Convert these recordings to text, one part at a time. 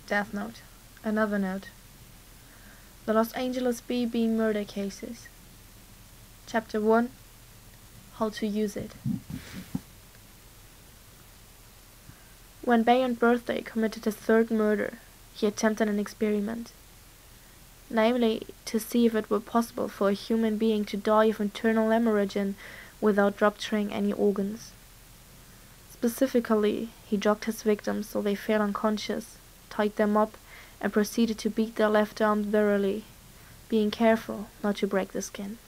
Death Note. Another note. The Los Angeles BB murder cases. Chapter 1. How to use it. When Beyond Birthday committed his third murder, he attempted an experiment. Namely, to see if it were possible for a human being to die of internal hemorrhage without rupturing any organs. Specifically, he drugged his victims so they fell unconscious, tied them up, and proceeded to beat their left arm thoroughly, being careful not to break the skin.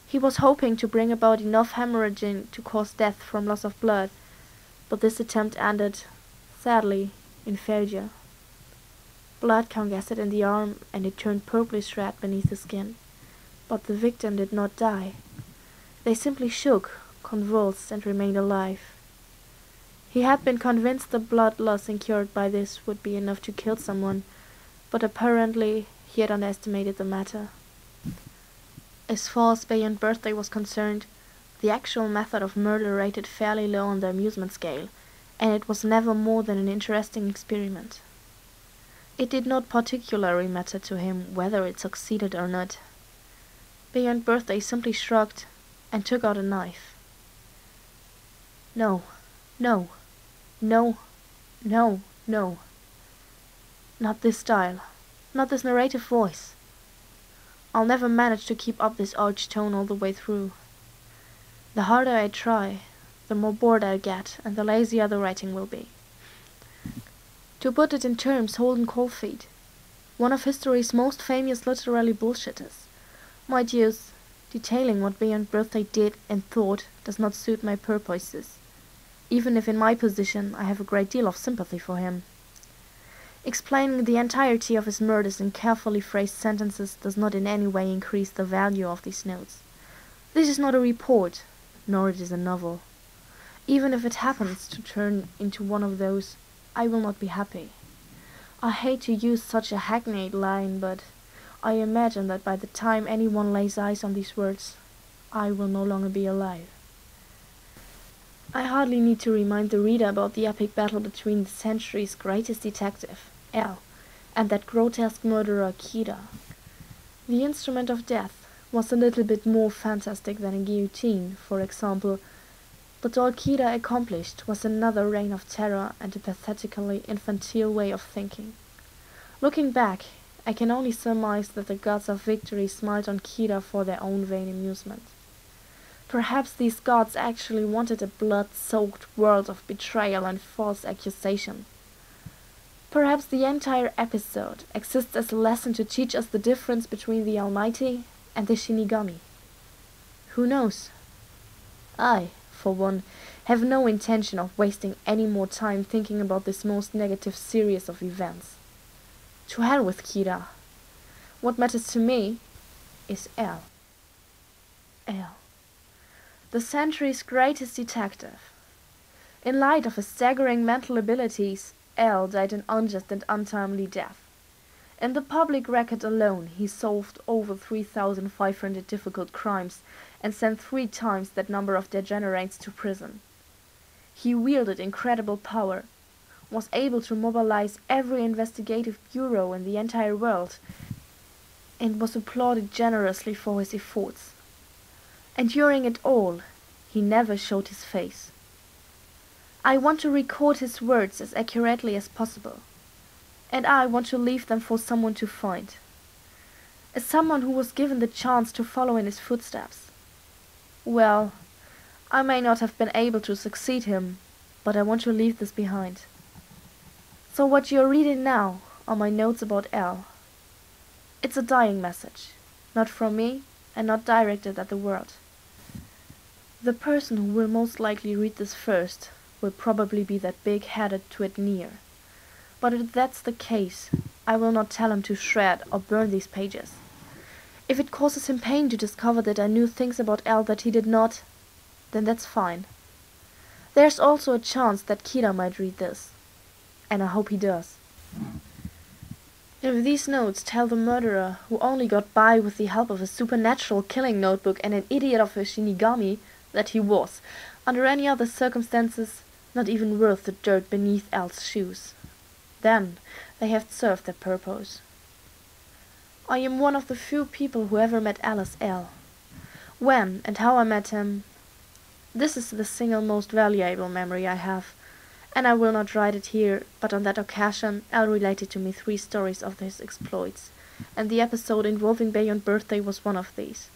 He was hoping to bring about enough hemorrhaging to cause death from loss of blood, but this attempt ended, sadly, in failure. Blood congested in the arm and it turned purplish red beneath the skin, but the victim did not die. They simply shook, convulsed, and remained alive. He had been convinced the blood loss incurred by this would be enough to kill someone, but apparently he had underestimated the matter. As far as Beyond Birthday was concerned, the actual method of murder rated fairly low on the amusement scale, and it was never more than an interesting experiment. It did not particularly matter to him whether it succeeded or not. Beyond Birthday simply shrugged and took out a knife. No, no, no, no, no. Not this style. Not this narrative voice. I'll never manage to keep up this arch tone all the way through. The harder I try, the more bored I'll get, and the lazier the writing will be. To put it in terms Holden Caulfield, one of history's most famous literary bullshitters, might use, detailing what Beyond Birthday did and thought does not suit my purposes, even if in my position I have a great deal of sympathy for him. Explaining the entirety of his murders in carefully phrased sentences does not in any way increase the value of these notes. This is not a report, nor it is a novel. Even if it happens to turn into one of those, I will not be happy. I hate to use such a hackneyed line, but I imagine that by the time anyone lays eyes on these words, I will no longer be alive. I hardly need to remind the reader about the epic battle between the century's greatest detective, L, and that grotesque murderer, Kida. The instrument of death was a little bit more fantastic than a guillotine, for example, but all Kida accomplished was another reign of terror and a pathetically infantile way of thinking. Looking back, I can only surmise that the gods of victory smiled on Kida for their own vain amusement. Perhaps these gods actually wanted a blood-soaked world of betrayal and false accusation. Perhaps the entire episode exists as a lesson to teach us the difference between the Almighty and the Shinigami. Who knows? I, for one, have no intention of wasting any more time thinking about this most negative series of events. To hell with Kida. What matters to me is L. L. The century's greatest detective. In light of his staggering mental abilities, L died an unjust and untimely death. In the public record alone, he solved over 3,500 difficult crimes and sent 3 times that number of degenerates to prison. He wielded incredible power, was able to mobilize every investigative bureau in the entire world, and was applauded generously for his efforts. And during it all, he never showed his face. I want to record his words as accurately as possible, and I want to leave them for someone to find. As someone who was given the chance to follow in his footsteps. Well, I may not have been able to succeed him, but I want to leave this behind. So what you're reading now are my notes about L. It's a dying message, not from me and not directed at the world. The person who will most likely read this first will probably be that big-headed twit Near. But if that's the case, I will not tell him to shred or burn these pages. If it causes him pain to discover that I knew things about L that he did not, then that's fine. There's also a chance that Kida might read this, and I hope he does. If these notes tell the murderer who only got by with the help of a supernatural killing notebook and an idiot of a Shinigami that he was, under any other circumstances, not even worth the dirt beneath L's shoes. Then they have served their purpose. I am one of the few people who ever met Alice L. When and how I met him, this is the single most valuable memory I have, and I will not write it here, but on that occasion Al related to me 3 stories of his exploits, and the episode involving Bayon's birthday was one of these.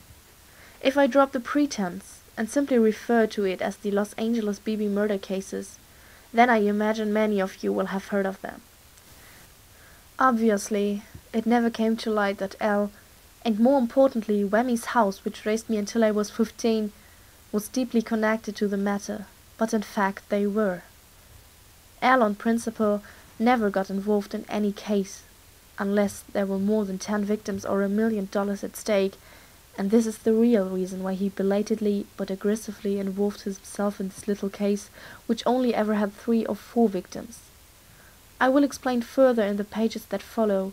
If I drop the pretense and simply refer to it as the Los Angeles BB murder cases, then I imagine many of you will have heard of them. Obviously, it never came to light that Al, and more importantly Wemmy's house, which raised me until I was 15, was deeply connected to the matter, but in fact they were. Al, on principle, never got involved in any case, unless there were more than 10 victims or $1 million at stake, and this is the real reason why he belatedly but aggressively involved himself in this little case, which only ever had 3 or 4 victims. I will explain further in the pages that follow,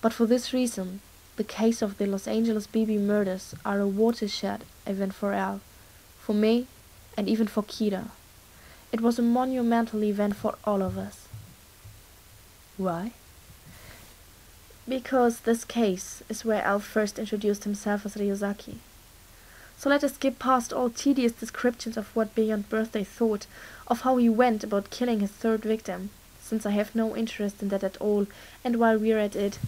but for this reason, the case of the Los Angeles BB murders are a watershed event for Al, for me, and even for Kira. It was a monumental event for all of us. Why? Because this case is where Al first introduced himself as Ryozaki. So let us skip past all tedious descriptions of what Bayon's birthday thought, of how he went about killing his 3rd victim, since I have no interest in that at all, and while we're at it,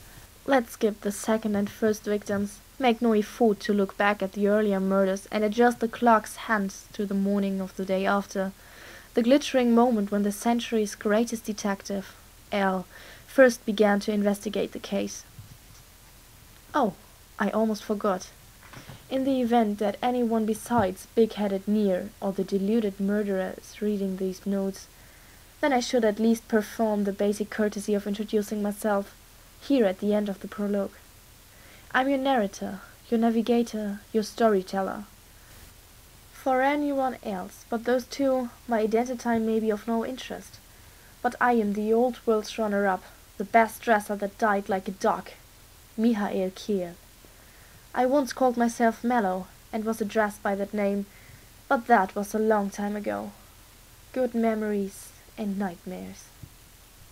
let's skip the 2nd and 1st victims, make no effort to look back at the earlier murders, and adjust the clock's hands to the morning of the day after, the glittering moment when the century's greatest detective, Al, first began to investigate the case. Oh, I almost forgot. In the event that anyone besides big-headed Near or the deluded murderer is reading these notes, then I should at least perform the basic courtesy of introducing myself, here at the end of the prologue. I'm your narrator, your navigator, your storyteller. For anyone else but those 2, my identity may be of no interest, but I am the old world's runner-up, the best dresser that died like a dog, Mihail Kiel. I once called myself Mellow, and was addressed by that name, but that was a long time ago. Good memories and nightmares.